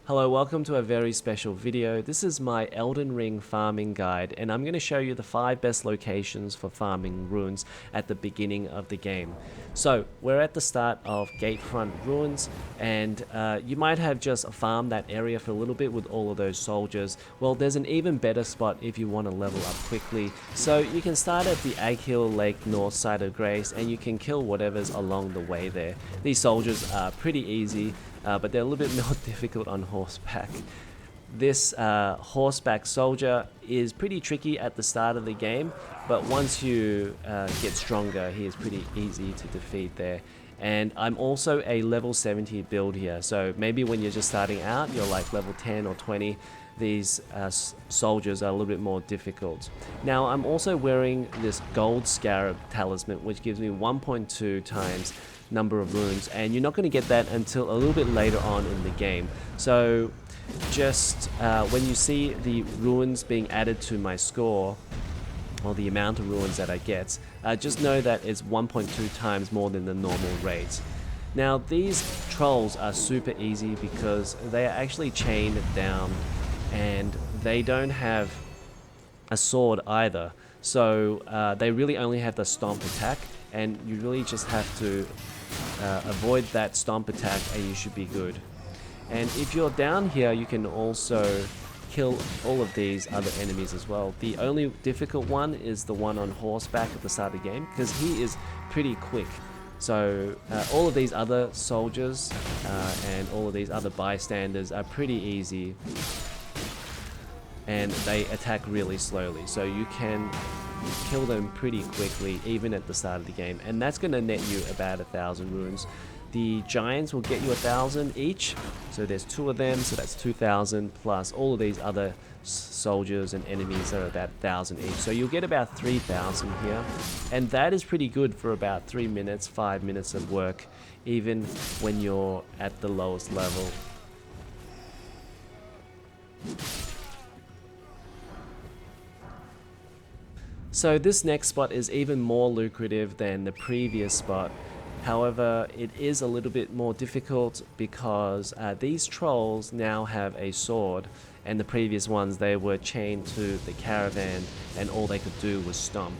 Hello, welcome to a very special video. This is my Elden Ring farming guide, and I'm going to show you the 5 best locations for farming runes at the beginning of the game. So, we're at the start of Gatefront Ruins, and you might have just farmed that area for a little bit with all of those soldiers. Well, there's an even better spot if you want to level up quickly. So, you can start at the Agheel Lake north side of Grace, and you can kill whatever's along the way there. These soldiers are pretty easy. But they're a little bit more difficult on horseback. This horseback soldier is pretty tricky at the start of the game, but once you get stronger, he is pretty easy to defeat there. And I'm also a level 70 build here, so maybe when you're just starting out, you're like level 10 or 20, these soldiers are a little bit more difficult. Now, I'm also wearing this gold scarab talisman, which gives me 1.2 times number of runes, and you're not going to get that until a little bit later on in the game. So just when you see the runes being added to my score, or the amount of runes that I get, just know that it's 1.2 times more than the normal rate. Now, these trolls are super easy because they are actually chained down and they don't have a sword either, so they really only have the stomp attack, and you really just have to avoid that stomp attack and you should be good. And if you're down here, you can also kill all of these other enemies as well. The only difficult one is the one on horseback at the start of the game, because he is pretty quick. So all of these other soldiers and all of these other bystanders are pretty easy, and they attack really slowly, so you can kill them pretty quickly even at the start of the game, and that's going to net you about 1,000 runes. The giants will get you 1,000 each, so there's 2 of them, so that's 2,000 plus all of these other soldiers and enemies that are about 1,000 each, so you'll get about 3,000 here, and that is pretty good for about 3 minutes, 5 minutes of work, even when you're at the lowest level. So this next spot is even more lucrative than the previous spot. However, it is a little bit more difficult because these trolls now have a sword, and the previous ones, they were chained to the caravan and all they could do was stomp.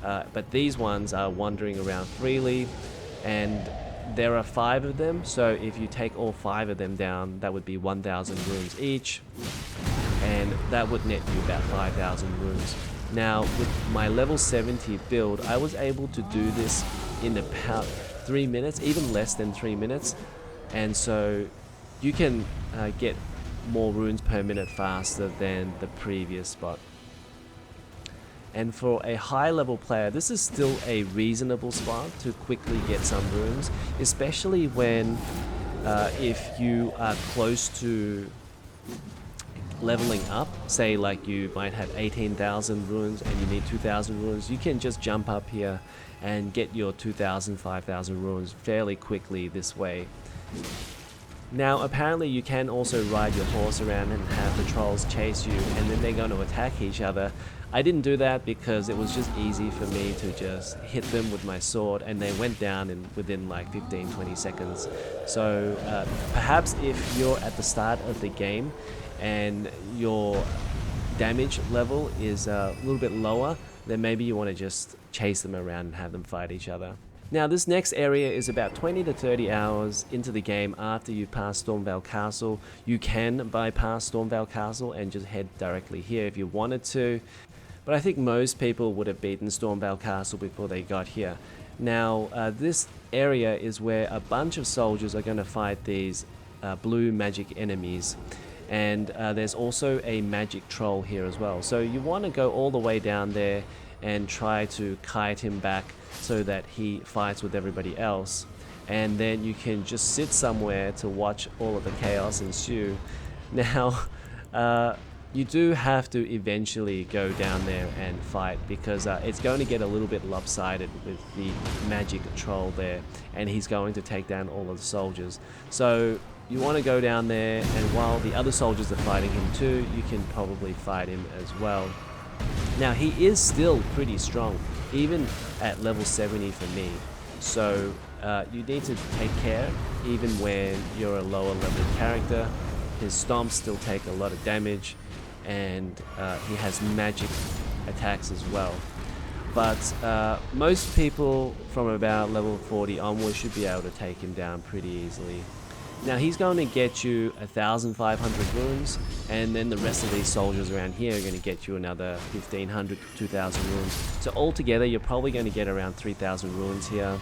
But these ones are wandering around freely, and there are 5 of them, so if you take all 5 of them down, that would be 1,000 runes each, and that would net you about 5,000 runes. Now, with my level 70 build, I was able to do this in about 3 minutes, even less than 3 minutes, and so you can get more runes per minute faster than the previous spot. And for a high level player, this is still a reasonable spot to quickly get some runes, especially when if you are close to leveling up, say like you might have 18,000 runes and you need 2,000 runes, you can just jump up here and get your 2,000, 5,000 runes fairly quickly this way. Now, apparently you can also ride your horse around and have the trolls chase you, and then they're going to attack each other. I didn't do that because it was just easy for me to just hit them with my sword, and they went down within like 15-20 seconds. So perhaps if you're at the start of the game and your damage level is a little bit lower, then maybe you want to just chase them around and have them fight each other. Now, this next area is about 20 to 30 hours into the game after you pass Stormhill Castle. You can bypass Stormhill Castle and just head directly here if you wanted to, but I think most people would have beaten Stormhill Castle before they got here. Now, this area is where a bunch of soldiers are going to fight these blue magic enemies. And there's also a magic troll here as well. So you want to go all the way down there and try to kite him back so that he fights with everybody else. And then you can just sit somewhere to watch all of the chaos ensue. Now, you do have to eventually go down there and fight, because it's going to get a little bit lopsided with the magic troll there, and he's going to take down all of the soldiers. So you want to go down there, and while the other soldiers are fighting him too, you can probably fight him as well. Now, he is still pretty strong, even at level 70 for me, so you need to take care even when you're a lower level character. his stomps still take a lot of damage, and he has magic attacks as well. But most people from about level 40 onwards should be able to take him down pretty easily. Now he's going to get you 1,500 runes, and then the rest of these soldiers around here are going to get you another 1,500 to 2,000 runes. So altogether you're probably going to get around 3,000 runes here.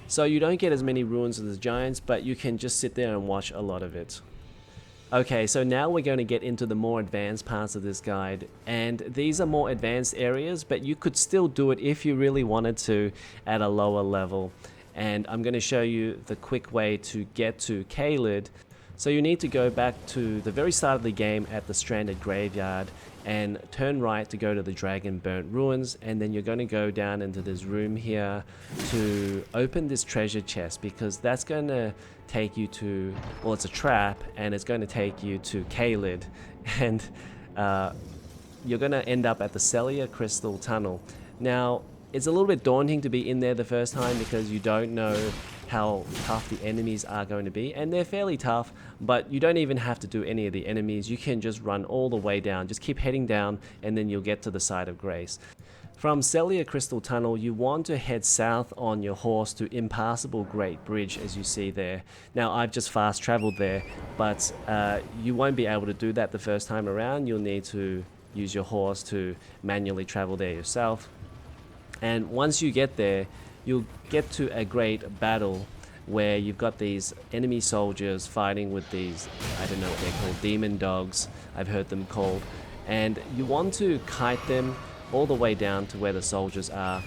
So you don't get as many runes as the giants, but you can just sit there and watch a lot of it. Okay, so now we're going to get into the more advanced parts of this guide, and these are more advanced areas, but you could still do it if you really wanted to at a lower level. And I'm going to show you the quick way to get to Caelid. So you need to go back to the very start of the game at the Stranded Graveyard and turn right to go to the Dragon Burnt Ruins, and then you're going to go down into this room here to open this treasure chest, because that's going to take you to, well, it's a trap, and it's going to take you to Caelid, and you're going to end up at the Cellular Crystal Tunnel. Now it's a little bit daunting to be in there the first time because you don't know how tough the enemies are going to be, and they're fairly tough, but you don't even have to do any of the enemies. You can just run all the way down, just keep heading down, and then you'll get to the side of grace. From Cellular Crystal Tunnel, you want to head south on your horse to Impassable Great Bridge, as you see there. Now I've just fast traveled there, but you won't be able to do that the first time around. You'll need to use your horse to manually travel there yourself. And once you get there, you'll get to a great battle where you've got these enemy soldiers fighting with these, I don't know what they're called, demon dogs, I've heard them called. And you want to kite them all the way down to where the soldiers are.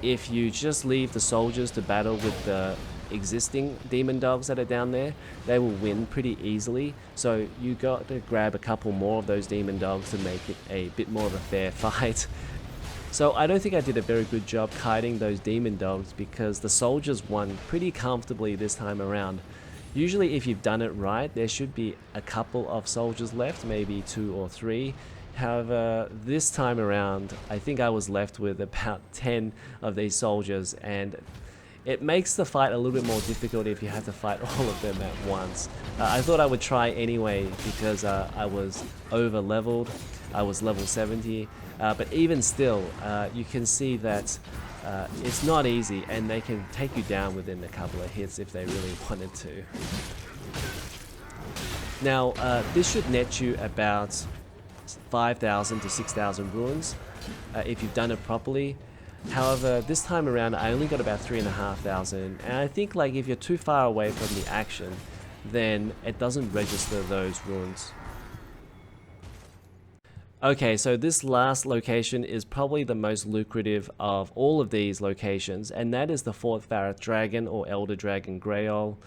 If you just leave the soldiers to battle with the existing demon dogs that are down there, they will win pretty easily. So you got to grab a couple more of those demon dogs to make it a bit more of a fair fight. So I don't think I did a very good job kiting those demon dogs because the soldiers won pretty comfortably this time around. Usually if you've done it right, there should be a couple of soldiers left, maybe 2 or 3. However, this time around, I think I was left with about 10 of these soldiers, and it makes the fight a little bit more difficult if you have to fight all of them at once. I thought I would try anyway because I was over leveled. I was level 70, but even still, you can see that it's not easy, and they can take you down within a couple of hits if they really wanted to. Now, this should net you about 5,000 to 6,000 runes if you've done it properly. However, this time around I only got about 3,500, and I think like if you're too far away from the action, then it doesn't register those runes. Okay, so this last location is probably the most lucrative of all of these locations, and that is the Fort Faroth Dragon or Elder Dragon Grail.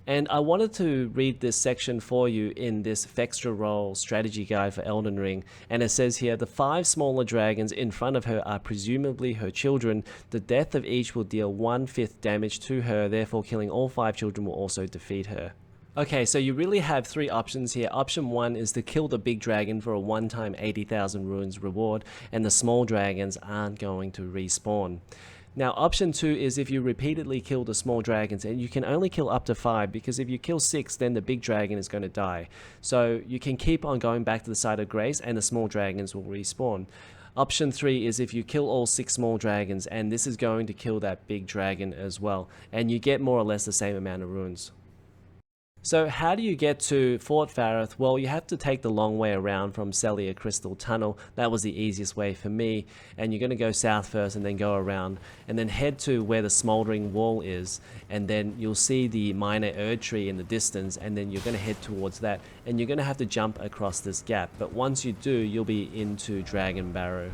And I wanted to read this section for you in this Fextra Roll strategy guide for Elden Ring. And it says here, the 5 smaller dragons in front of her are presumably her children. The death of each will deal 1/5 damage to her, therefore killing all 5 children will also defeat her. Okay, so you really have 3 options here. Option 1 is to kill the big dragon for a one-time 80,000 runes reward, and the small dragons aren't going to respawn. Now option 2 is if you repeatedly kill the small dragons, and you can only kill up to 5, because if you kill 6 then the big dragon is going to die. So you can keep on going back to the side of grace and the small dragons will respawn. Option 3 is if you kill all 6 small dragons, and this is going to kill that big dragon as well, and you get more or less the same amount of runes. So how do you get to Fort Faroth? Well, you have to take the long way around from Cellular Crystal Tunnel. That was the easiest way for me. And you're going to go south first and then go around and then head to where the Smoldering Wall is. And then you'll see the Minor Erd Tree in the distance, and then you're going to head towards that. And you're going to have to jump across this gap. But once you do, you'll be into Dragon Barrow.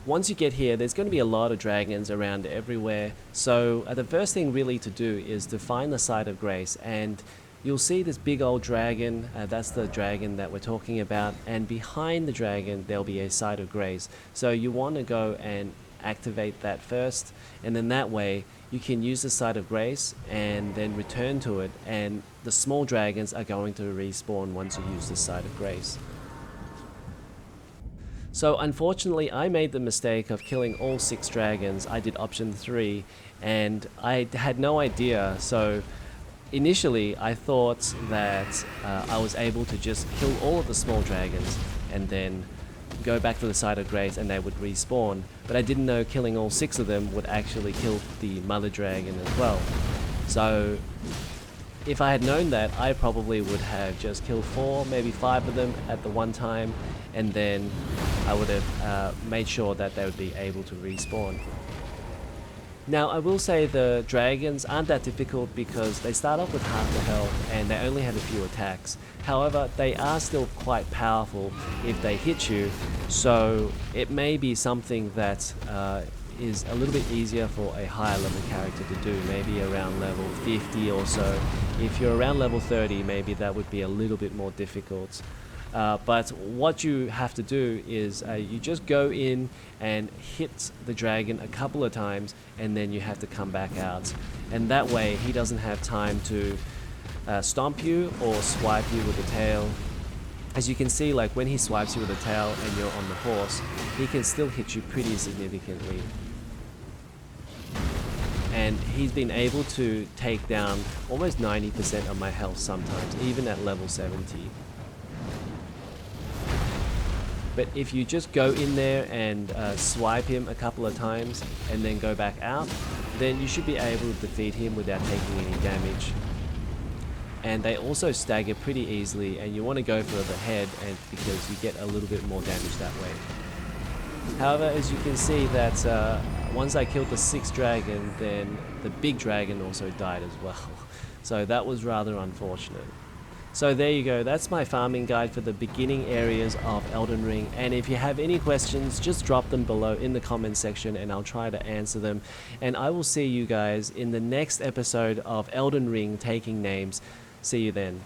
Once you get here, there's going to be a lot of dragons around everywhere. So the first thing really to do is to find the site of grace, and you'll see this big old dragon. That's the dragon that we're talking about, and behind the dragon there'll be a site of grace. So you want to go and activate that first, and then that way you can use the site of grace and then return to it, and the small dragons are going to respawn once you use the site of grace. So unfortunately, I made the mistake of killing all 6 dragons. I did option 3, and I had no idea. So initially, I thought that I was able to just kill all of the small dragons and then go back to the side of grace and they would respawn. But I didn't know killing all 6 of them would actually kill the mother dragon as well. So if I had known that, I probably would have just killed 4, maybe 5 of them at the one time, and then I would have made sure that they would be able to respawn. Now I will say the dragons aren't that difficult because they start off with half the health and they only have a few attacks. However, they are still quite powerful if they hit you, so it may be something that is a little bit easier for a higher level character to do, maybe around level 50 or so. If you're around level 30, maybe that would be a little bit more difficult. But what you have to do is you just go in and hit the dragon a couple of times, and then you have to come back out. And that way he doesn't have time to stomp you or swipe you with the tail. As you can see, like when he swipes you with the tail and you're on the horse, he can still hit you pretty significantly. And he's been able to take down almost 90% of my health sometimes, even at level 70. But if you just go in there and swipe him a couple of times and then go back out, then you should be able to defeat him without taking any damage. And they also stagger pretty easily, and you want to go for the head because you get a little bit more damage that way. However, as you can see that once I killed the 6th dragon, then the big dragon also died as well. So that was rather unfortunate. So there you go, that's my farming guide for the beginning areas of Elden Ring, and if you have any questions, just drop them below in the comment section and I'll try to answer them. And I will see you guys in the next episode of Elden Ring Taking Names. See you then.